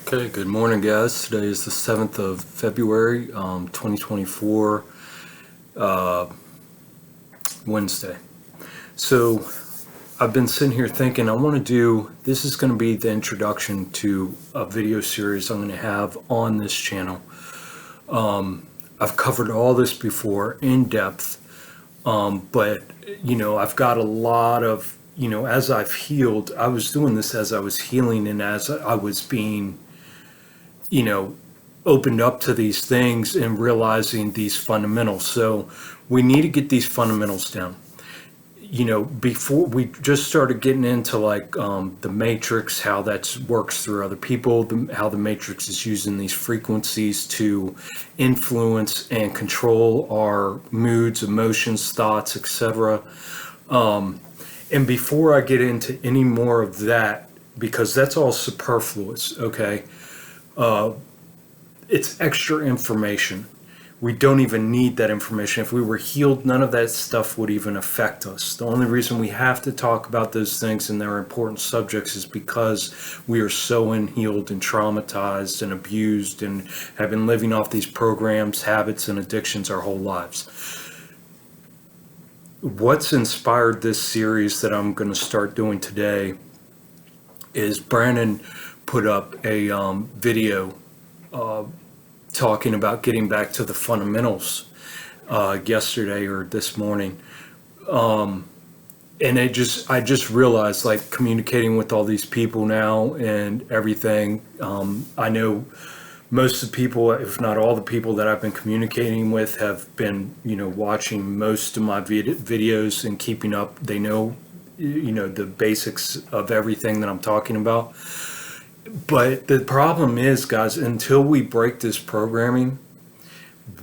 Okay, good morning, guys. Today is the 7th of February, 2024, Wednesday. So I've been sitting here thinking this is going to be the introduction to a video series I'm going to have on this channel. I've covered all this before in depth, but, I've got a lot of, as I've healed, I was doing this as I was healing and as I was being opened up to these things and realizing these fundamentals. So we need to get these fundamentals down. Before we just started getting into the matrix, how that works through other people, how the matrix is using these frequencies to influence and control our moods, emotions, thoughts, etc. And before I get into any more of that, because that's all superfluous, okay? It's extra information. We don't even need that information. If we were healed, none of that stuff would even affect us. The only reason we have to talk about those things and they're important subjects is because we are so unhealed and traumatized and abused and have been living off these programs, habits, and addictions our whole lives. What's inspired this series that I'm going to start doing today is Brandon put up a video talking about getting back to the fundamentals yesterday or this morning, and I just realized, like, communicating with all these people now and everything. I know most of the people, if not all the people that I've been communicating with, have been watching most of my videos and keeping up. They know the basics of everything that I'm talking about. But the problem is, guys, until we break this programming,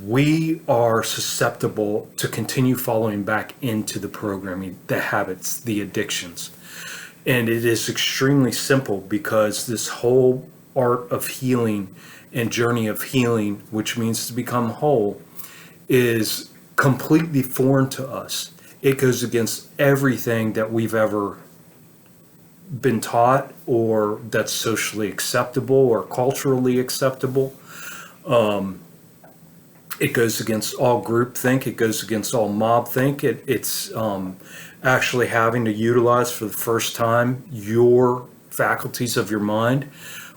we are susceptible to continue following back into the programming, the habits, the addictions. And it is extremely simple, because this whole art of healing and journey of healing, which means to become whole, is completely foreign to us. It goes against everything that we've ever been taught, or that's socially acceptable or culturally acceptable. It goes against all groupthink. It goes against all mob think. It's actually having to utilize for the first time your faculties of your mind,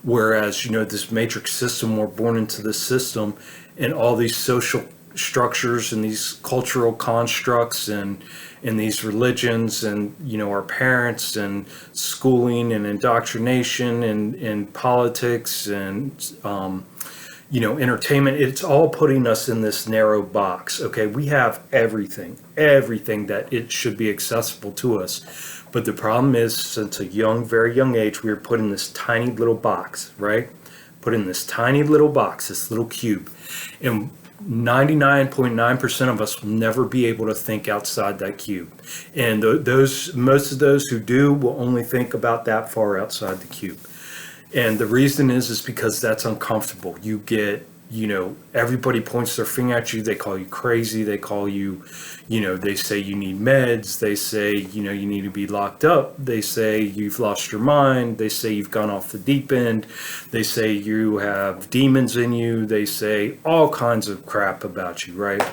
whereas this matrix system, we're born into this system, and all these social structures and these cultural constructs and these religions and our parents and schooling and indoctrination and politics and entertainment, it's all putting us in this narrow box. Okay, we have everything that it should be accessible to us, but the problem is, since a very young age, we were put in this tiny little box, right? Put in this tiny little box, this little cube, and 99.9% of us will never be able to think outside that cube. And most of those who do will only think about that far outside the cube. And the reason is because that's uncomfortable. You get, everybody points their finger at you. They call you crazy. They call you, they say you need meds. They say, you need to be locked up. They say you've lost your mind. They say you've gone off the deep end. They say you have demons in you. They say all kinds of crap about you, right?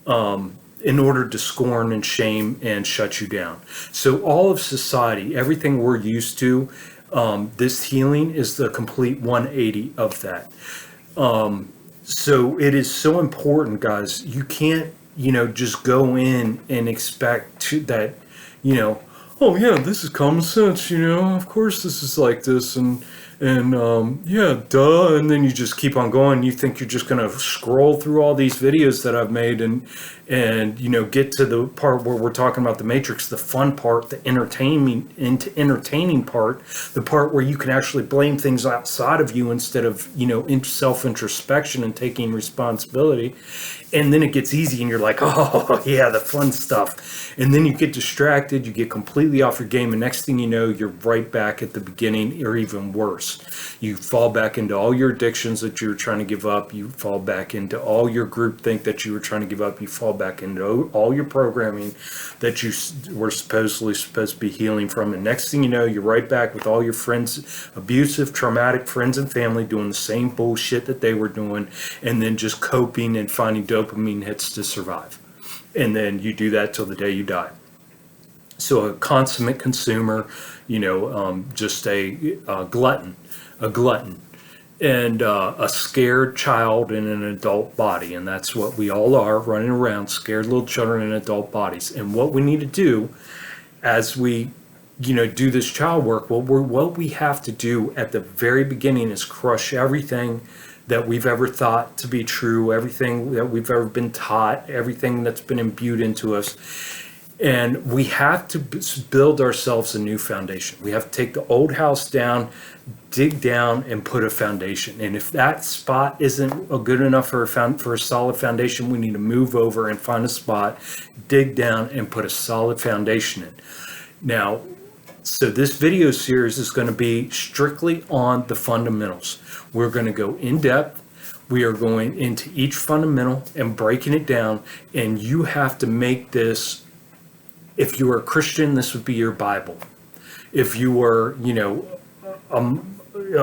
In order to scorn and shame and shut you down. So all of society, everything we're used to, this healing is the complete 180 of that. So it is so important, guys. You can't, just go in and expect that, oh yeah, this is common sense, of course this is like this, and yeah, duh, and then you just keep on going. You think you're just going to scroll through all these videos that I've made and get to the part where we're talking about the matrix, the fun part, the entertaining part, the part where you can actually blame things outside of you instead of, self-introspection and taking responsibility. And then it gets easy and you're like, oh yeah, the fun stuff. And then you get distracted, you get completely off your game, and next thing you know, you're right back at the beginning, or even worse. fundamentals. You fall back into all your addictions that you're trying to give up. You fall back into all your groupthink that you were trying to give up. You fall back into all your programming that you were supposed to be healing from. And next thing you know, you're right back with all your friends, abusive, traumatic friends and family, doing the same bullshit that they were doing, and then just coping and finding dopamine hits to survive. And then you do that till the day you die. So a consummate consumer, just a glutton, and a scared child in an adult body. And that's what we all are, running around, scared little children in adult bodies. And what we need to do as we, do this child work, what we have to do at the very beginning is crush everything that we've ever thought to be true, everything that we've ever been taught, everything that's been imbued into us. And we have to build ourselves a new foundation. We have to take the old house down, dig down, and put a foundation. And if that spot isn't good enough for a solid foundation, we need to move over and find a spot, dig down, and put a solid foundation in. Now, so this video series is going to be strictly on the fundamentals. We're going to go in depth. We are going into each fundamental and breaking it down. And you have to make this, if you are a Christian, this would be your Bible. If you were,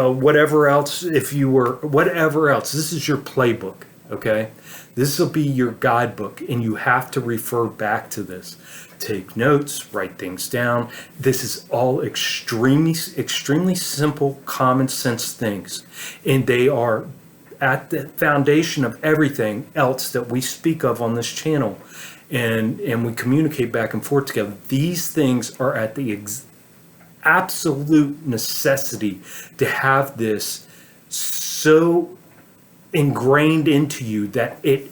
whatever else, this is your playbook, okay? This will be your guidebook, and you have to refer back to this. Take notes, write things down. This is all extremely simple, common sense things. And they are at the foundation of everything else that we speak of on this channel. And we communicate back and forth together. These things are at the absolute necessity to have this so ingrained into you that it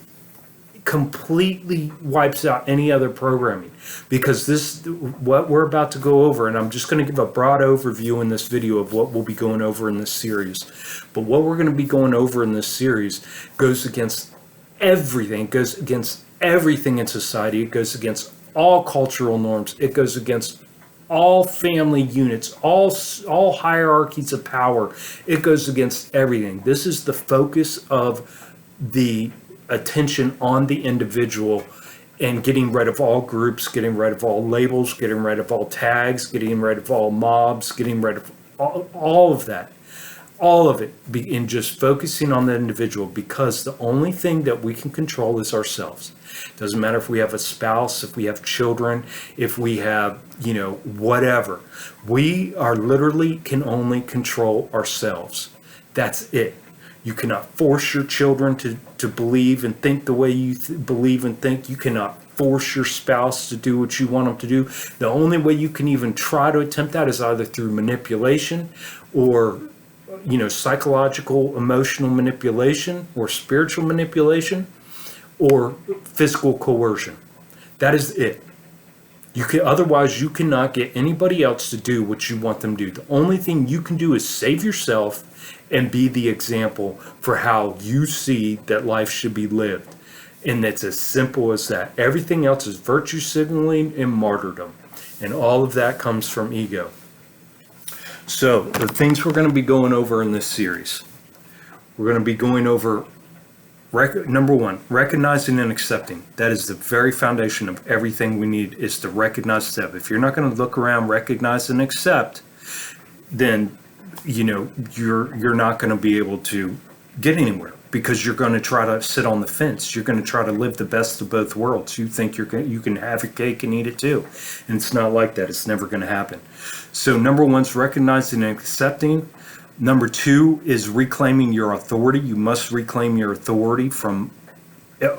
completely wipes out any other programming. Because what we're about to go over, and I'm just going to give a broad overview in this video of what we'll be going over in this series. But what we're going to be going over in this series goes against everything. It goes against everything in society. It goes against all cultural norms. It goes against all family units, all hierarchies of power. It goes against everything. This is the focus of the attention on the individual, and getting rid of all groups, getting rid of all labels, getting rid of all tags, getting rid of all mobs, getting rid of all of that. All of it, in just focusing on the individual, because the only thing that we can control is ourselves. Doesn't matter if we have a spouse, if we have children, if we have, whatever. We are literally can only control ourselves. That's it. You cannot force your children to believe and think the way you believe and think. You cannot force your spouse to do what you want them to do. The only way you can even try to attempt that is either through manipulation or psychological, emotional manipulation, or spiritual manipulation, or physical coercion. That is it. Otherwise, you cannot get anybody else to do what you want them to do. The only thing you can do is save yourself and be the example for how you see that life should be lived. And it's as simple as that. Everything else is virtue signaling and martyrdom. And all of that comes from ego. So the things we're going to be going over in this series, we're going to be going over, number one, recognizing and accepting. That is the very foundation of everything we need, is to recognize, accept. If you're not going to look around, recognize, and accept, then you're not going to be able to get anywhere, because you're going to try to sit on the fence. You're going to try to live the best of both worlds. You think you can have your cake and eat it too, and it's not like that. It's never going to happen. So number one is recognizing and accepting. Number two is reclaiming your authority. You must reclaim your authority from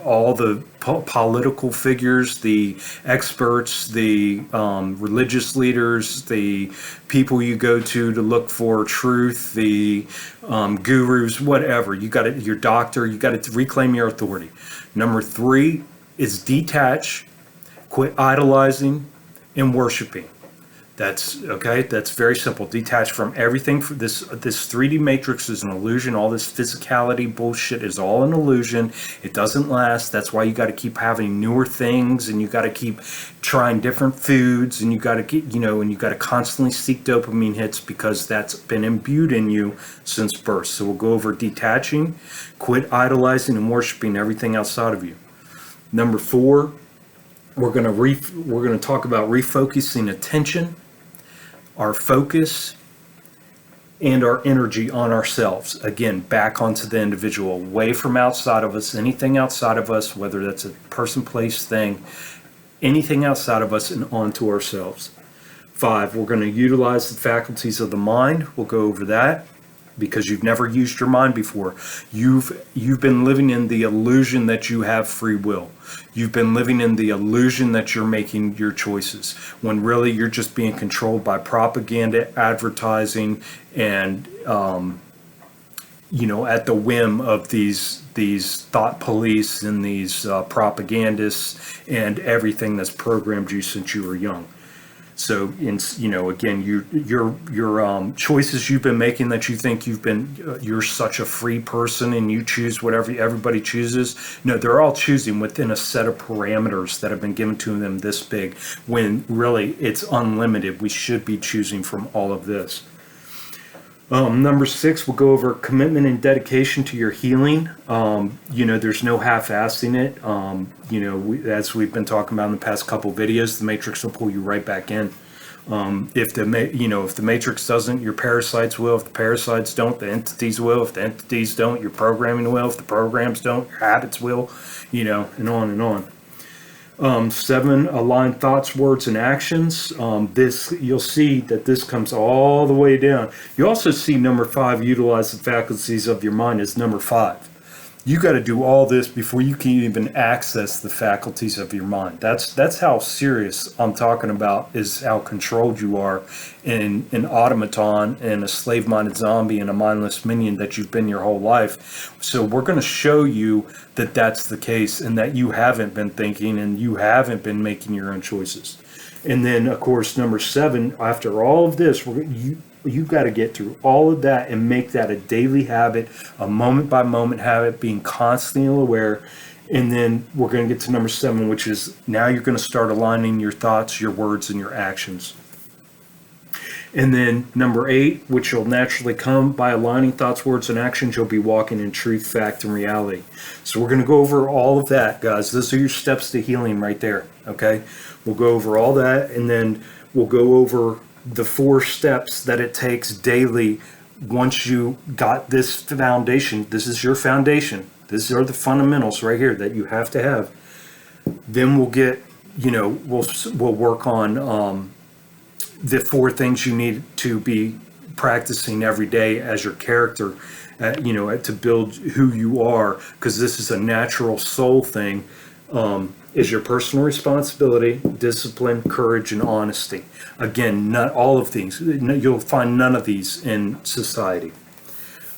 all the political figures, the experts, the religious leaders, the people you go to look for truth, the gurus, whatever. You got it, your doctor. You got to reclaim your authority. Number three is detach, quit idolizing and worshiping. That's okay. That's very simple. Detach from everything. For this 3D matrix is an illusion. All this physicality bullshit is all an illusion. It doesn't last. That's why you got to keep having newer things, and you got to keep trying different foods, and you got to get, and you got to constantly seek dopamine hits, because that's been imbued in you since birth. So we'll go over detaching, quit idolizing and worshiping everything outside of you. Number 4, we're gonna talk about refocusing attention, our focus, and our energy on ourselves. Again, back onto the individual, away from outside of us, anything outside of us, whether that's a person, place, thing, anything outside of us, and onto ourselves. 5, we're going to utilize the faculties of the mind. We'll go over that, because you've never used your mind before. You've been living in the illusion that you have free will. You've been living in the illusion that you're making your choices, when really you're just being controlled by propaganda, advertising, and at the whim of these thought police and these propagandists and everything that's programmed you since you were young. So, again, your choices you've been making, that you think you're such a free person and you choose whatever everybody chooses. No, they're all choosing within a set of parameters that have been given to them this big, when really it's unlimited. We should be choosing from all of this. Number 6, we'll go over commitment and dedication to your healing. There's no half-assing it. As we've been talking about in the past couple videos, the matrix will pull you right back in. If the matrix doesn't, your parasites will. If the parasites don't, the entities will. If the entities don't, your programming will. If the programs don't, your habits will. And on and on. 7, align thoughts, words, and actions. You'll see that this comes all the way down. You also see number 5, utilize the faculties of your mind, as number 5. You got to do all this before you can even access the faculties of your mind. That's how serious I'm talking about, is how controlled you are in an automaton and a slave-minded zombie and a mindless minion that you've been your whole life. So we're going to show you that that's the case, and that you haven't been thinking and you haven't been making your own choices. And then, of course, number 7, after all of this, you've got to get through all of that and make that a daily habit, a moment-by-moment habit, being constantly aware. And then we're going to get to number 7, which is now you're going to start aligning your thoughts, your words, and your actions. And then number 8, which will naturally come by aligning thoughts, words, and actions, you'll be walking in truth, fact, and reality. So we're going to go over all of that, guys. Those are your steps to healing right there, okay? We'll go over all that, and then we'll go over the 4 steps that it takes daily. Once you got this foundation, this is your foundation. These are the fundamentals right here that you have to have. Then we'll get, we'll work on the 4 things you need to be practicing every day as your character, to build who you are, because this is a natural soul thing. Is your personal responsibility, discipline, courage, and honesty. Again, not all of these. You'll find none of these in society.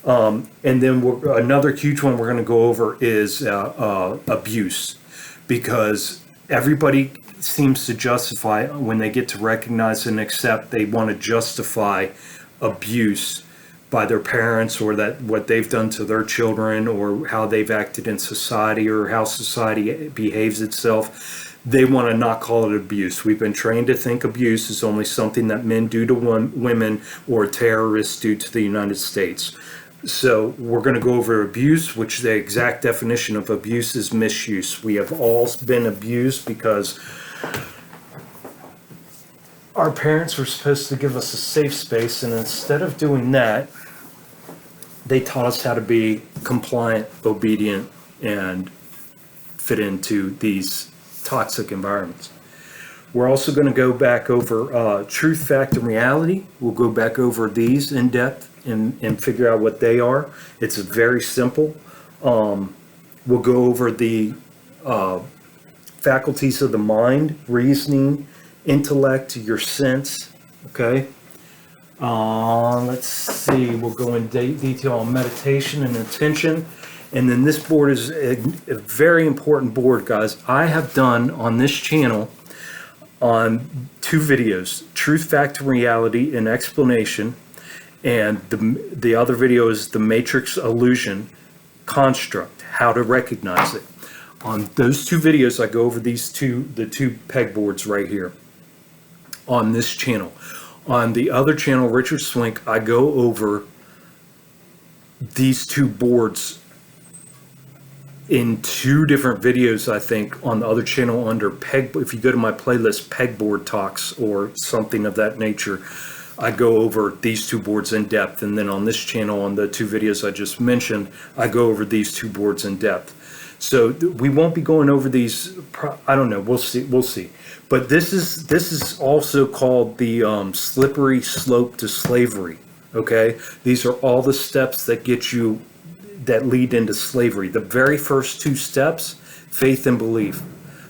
And then another huge one we're going to go over is abuse, because everybody seems to justify, when they get to recognize and accept, they want to justify abuse by their parents, or that what they've done to their children, or how they've acted in society, or how society behaves itself. They want to not call it abuse. We've been trained to think abuse is only something that men do to women, or terrorists do to the United States. So we're going to go over abuse, which the exact definition of abuse is misuse. We have all been abused because our parents were supposed to give us a safe space, and instead of doing that, they taught us how to be compliant, obedient, and fit into these toxic environments. We're also going to go back over truth, fact, and reality. We'll go back over these in depth and figure out what they are. It's very simple. We'll go over the faculties of the mind, reasoning, intellect, your sense, okay? Let's see, we'll go in detail on meditation and attention. And then this board is a very important board, guys. I have done on this channel on two videos, Truth, Fact, and Reality, an explanation, and the other video is the Matrix Illusion Construct, how to recognize it. On those two videos, I go over the two pegboards right here on this channel. On the other channel, Richard Swink, I go over these two boards in two different videos, I think, on the other channel under peg. If you go to my playlist, Pegboard Talks or something of that nature, I go over these two boards in depth. And then on this channel, on the two videos I just mentioned, I go over these two boards in depth. So we won't be going over these. I don't know. We'll see. We'll see. But this is also called the slippery slope to slavery. Okay, these are all the steps that get you, that lead into slavery. The very first two steps, faith and belief.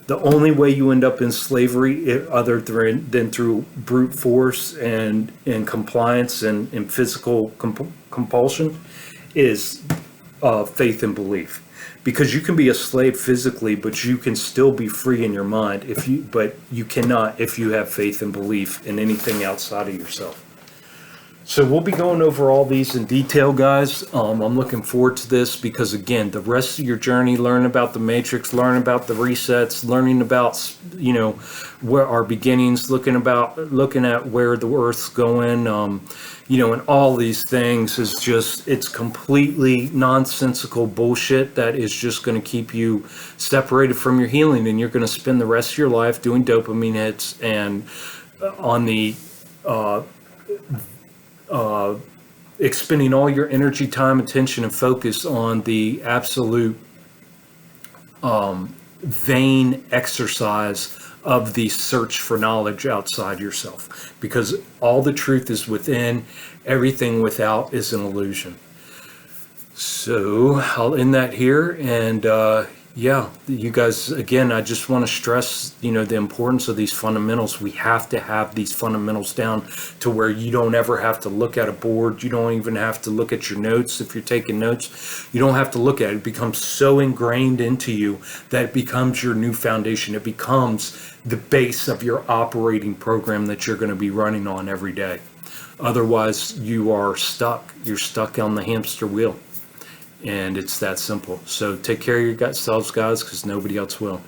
The only way you end up in slavery, other than through brute force and compliance and physical compulsion, is faith and belief. Because you can be a slave physically, but you can still be free in your mind. But you cannot if you have faith and belief in anything outside of yourself. So we'll be going over all these in detail, guys. I'm looking forward to this because, again, the rest of your journey, learn about the matrix, learn about the resets, learning about, where our beginnings, looking at where the Earth's going, and all these things is just, it's completely nonsensical bullshit that is just going to keep you separated from your healing, and you're going to spend the rest of your life doing dopamine hits and on the expending all your energy, time, attention, and focus on the absolute vain exercise of the search for knowledge outside yourself, because all the truth is within. Everything without is an illusion. So I'll end that here, and yeah, you guys, again, I just want to stress, the importance of these fundamentals. We have to have these fundamentals down to where you don't ever have to look at a board. You don't even have to look at your notes. If you're taking notes, you don't have to look at it. It becomes so ingrained into you that it becomes your new foundation. It becomes the base of your operating program that you're going to be running on every day. Otherwise, you are stuck. You're stuck on the hamster wheel. And it's that simple. So take care of yourselves, guys, because nobody else will.